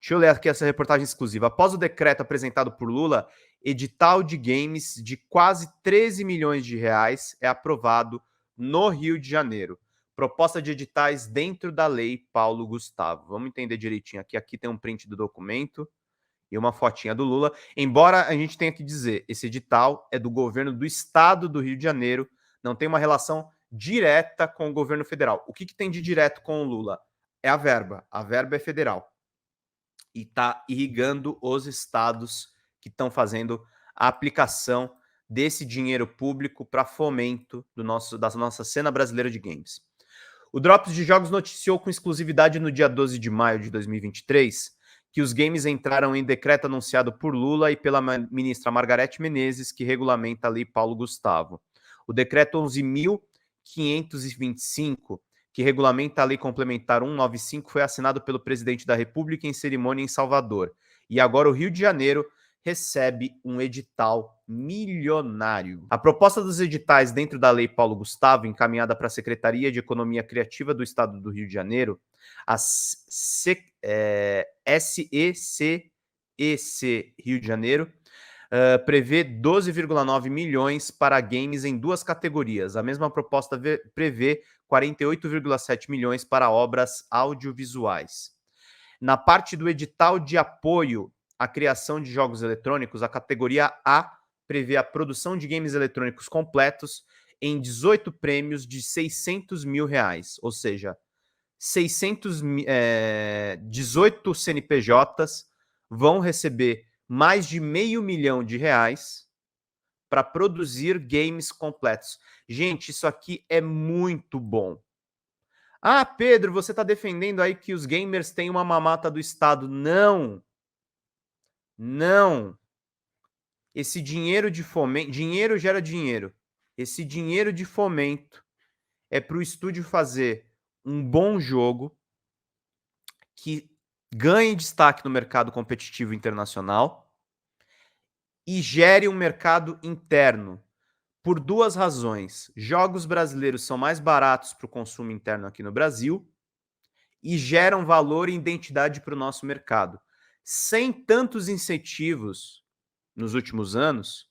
Deixa eu ler aqui essa reportagem exclusiva. Após o decreto apresentado por Lula, edital de games de quase 13 milhões de reais é aprovado no Rio de Janeiro. Proposta de editais dentro da lei Paulo Gustavo. Vamos entender direitinho aqui. Aqui tem um print do documento e uma fotinha do Lula. Embora a gente tenha que dizer, esse edital é do governo do estado do Rio de Janeiro, não tem uma relação direta com o governo federal. O que tem de direto com o Lula? É a verba é federal. E está irrigando os estados que estão fazendo a aplicação desse dinheiro público para fomento da nossa cena brasileira de games. O Drops de Jogos noticiou com exclusividade no dia 12 de maio de 2023 que os games entraram em decreto anunciado por Lula e pela ministra Margarete Menezes, que regulamenta a Lei Paulo Gustavo. O decreto 11.525, que regulamenta a Lei Complementar 195, foi assinado pelo presidente da República em cerimônia em Salvador. E agora o Rio de Janeiro recebe um edital milionário. A proposta dos editais dentro da Lei Paulo Gustavo, encaminhada para a Secretaria de Economia Criativa do Estado do Rio de Janeiro, a SECEC Rio de Janeiro, prevê 12,9 milhões para games em duas categorias. A mesma proposta prevê 48,7 milhões para obras audiovisuais. Na parte do edital de apoio à criação de jogos eletrônicos, a categoria A prevê a produção de games eletrônicos completos em 18 prêmios de 600 mil reais, ou seja, 18 CNPJs vão receber mais de R$500 mil para produzir games completos. Gente, isso aqui é muito bom. Ah, Pedro, você está defendendo aí que os gamers têm uma mamata do Estado. Não. Não. Esse dinheiro de fomento... Dinheiro gera dinheiro. Esse dinheiro de fomento é para o estúdio fazer um bom jogo que ganhe destaque no mercado competitivo internacional e gere um mercado interno. Por duas razões. Jogos brasileiros são mais baratos para o consumo interno aqui no Brasil e geram valor e identidade para o nosso mercado. Sem tantos incentivos nos últimos anos,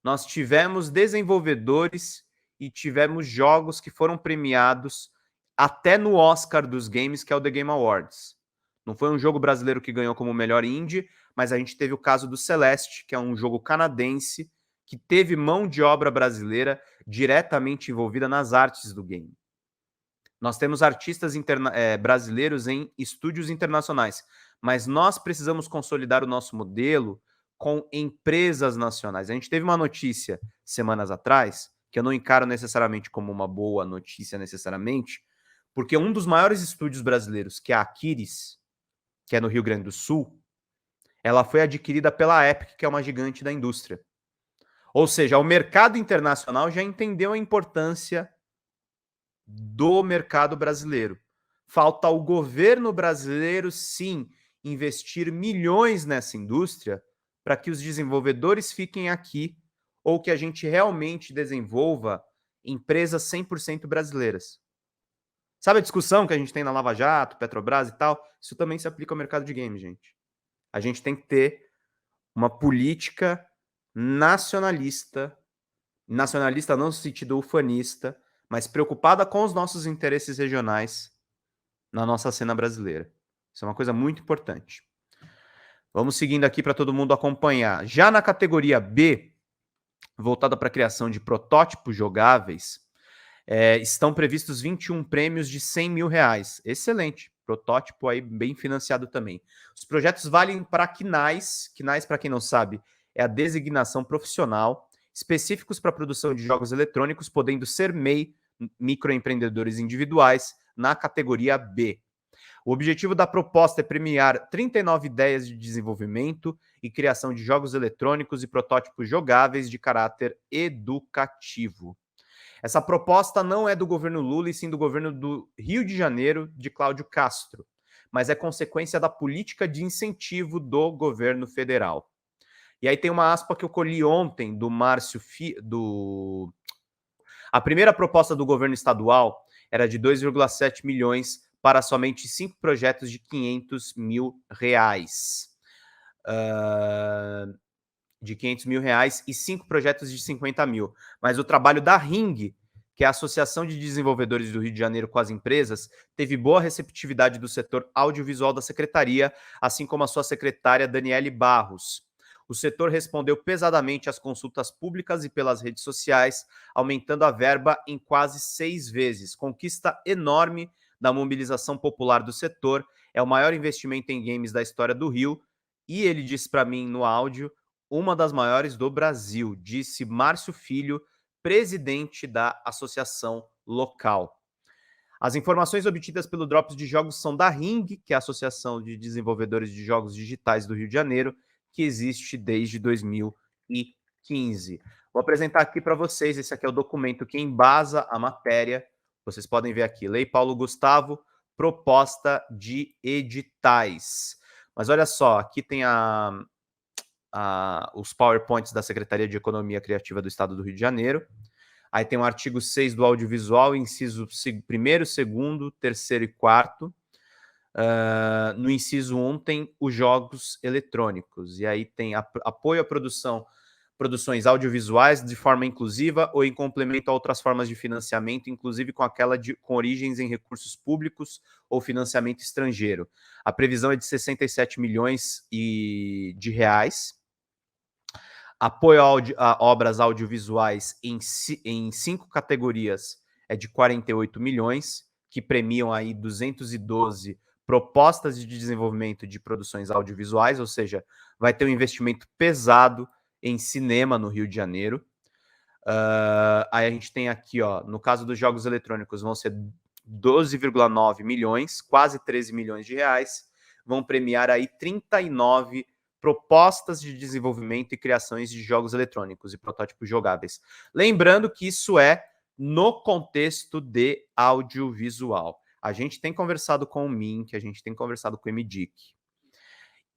nós tivemos desenvolvedores e tivemos jogos que foram premiados até no Oscar dos games, que é o The Game Awards. Não foi um jogo brasileiro que ganhou como melhor indie, mas a gente teve o caso do Celeste, que é um jogo canadense, que teve mão de obra brasileira diretamente envolvida nas artes do game. Nós temos artistas brasileiros em estúdios internacionais, mas nós precisamos consolidar o nosso modelo com empresas nacionais. A gente teve uma notícia semanas atrás, que eu não encaro necessariamente como uma boa notícia necessariamente, porque um dos maiores estúdios brasileiros, que é a Aquiris, que é no Rio Grande do Sul, ela foi adquirida pela Epic, que é uma gigante da indústria. Ou seja, o mercado internacional já entendeu a importância do mercado brasileiro. Falta o governo brasileiro, sim, investir milhões nessa indústria para que os desenvolvedores fiquem aqui ou que a gente realmente desenvolva empresas 100% brasileiras. Sabe a discussão que a gente tem na Lava Jato, Petrobras e tal? Isso também se aplica ao mercado de games, gente. A gente tem que ter uma política nacionalista não no sentido ufanista, mas preocupada com os nossos interesses regionais na nossa cena brasileira. Isso é uma coisa muito importante. Vamos seguindo aqui para todo mundo acompanhar. Já na categoria B, voltada para a criação de protótipos jogáveis, estão previstos 21 prêmios de R$100 mil. Excelente. Protótipo aí bem financiado também. Os projetos valem para KNAIs. KNAIs, para quem não sabe, é a designação profissional, específicos para a produção de jogos eletrônicos, podendo ser MEI, microempreendedores individuais, na categoria B. O objetivo da proposta é premiar 39 ideias de desenvolvimento e criação de jogos eletrônicos e protótipos jogáveis de caráter educativo. Essa proposta não é do governo Lula, e sim do governo do Rio de Janeiro, de Cláudio Castro, mas é consequência da política de incentivo do governo federal. E aí tem uma aspa que eu colhi ontem do Márcio A primeira proposta do governo estadual era de 2,7 milhões para somente 5 projetos de R$500 mil. De R$500 mil e 5 projetos de 50 mil. Mas o trabalho da Ring, que é a Associação de Desenvolvedores do Rio de Janeiro com as empresas, teve boa receptividade do setor audiovisual da secretaria, assim como a sua secretária Daniele Barros. O setor respondeu pesadamente às consultas públicas e pelas redes sociais, aumentando a verba em quase 6 vezes. Conquista enorme da mobilização popular do setor, é o maior investimento em games da história do Rio, e ele disse para mim no áudio, uma das maiores do Brasil, disse Márcio Filho, presidente da associação local. As informações obtidas pelo Drops de Jogos são da Ring, que é a Associação de Desenvolvedores de Jogos Digitais do Rio de Janeiro, que existe desde 2015. Vou apresentar aqui para vocês, esse aqui é o documento que embasa a matéria. Vocês podem ver aqui, Lei Paulo Gustavo, proposta de editais. Mas olha só, aqui tem os PowerPoints da Secretaria de Economia Criativa do Estado do Rio de Janeiro. Aí tem o artigo 6 do audiovisual, inciso 1º, 2º, 3º e 4º. No inciso 1 tem os jogos eletrônicos. E aí tem apoio à produções audiovisuais de forma inclusiva ou em complemento a outras formas de financiamento, inclusive com aquela com origens em recursos públicos ou financiamento estrangeiro. A previsão é de 67 milhões de reais. Apoio a obras audiovisuais em 5 categorias é de 48 milhões, que premiam aí 212 propostas de desenvolvimento de produções audiovisuais, ou seja, vai ter um investimento pesado em cinema no Rio de Janeiro. Aí a gente tem aqui, ó, no caso dos jogos eletrônicos, vão ser 12,9 milhões, quase 13 milhões de reais, vão premiar aí 39 propostas de desenvolvimento e criações de jogos eletrônicos e protótipos jogáveis. Lembrando que isso é no contexto de audiovisual. A gente tem conversado com o MINC, a gente tem conversado com o MDIC.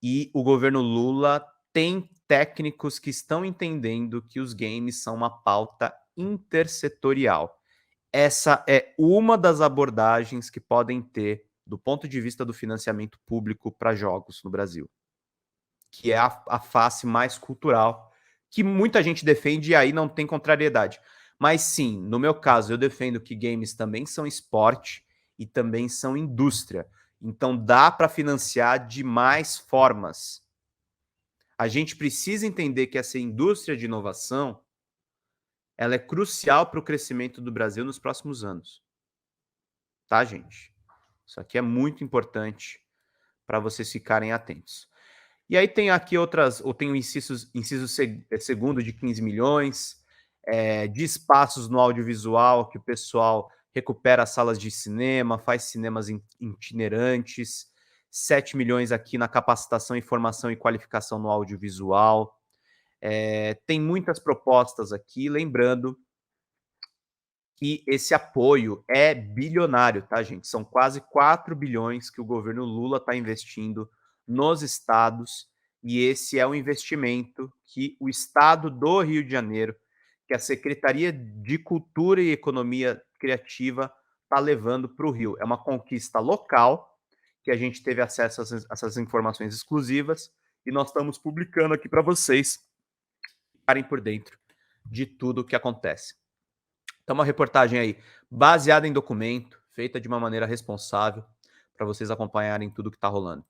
E o governo Lula tem técnicos que estão entendendo que os games são uma pauta intersetorial. Essa é uma das abordagens que podem ter do ponto de vista do financiamento público para jogos no Brasil, que é a face mais cultural, que muita gente defende e aí não tem contrariedade. Mas sim, no meu caso, eu defendo que games também são esporte e também são indústria. Então dá para financiar de mais formas. A gente precisa entender que essa indústria de inovação ela é crucial para o crescimento do Brasil nos próximos anos. Tá, gente? Isso aqui é muito importante para vocês ficarem atentos. E aí tem aqui tem o inciso segundo de 15 milhões, de espaços no audiovisual, que o pessoal recupera salas de cinema, faz cinemas itinerantes, 7 milhões aqui na capacitação, informação e qualificação no audiovisual. Tem muitas propostas aqui, lembrando que esse apoio é bilionário, tá, gente? São quase 4 bilhões que o governo Lula está investindo nos estados, e esse é um investimento que o estado do Rio de Janeiro, que a Secretaria de Cultura e Economia Criativa está levando para o Rio. É uma conquista local, que a gente teve acesso a essas informações exclusivas, e nós estamos publicando aqui para vocês ficarem por dentro de tudo o que acontece. Então, uma reportagem aí baseada em documento, feita de uma maneira responsável, para vocês acompanharem tudo que está rolando.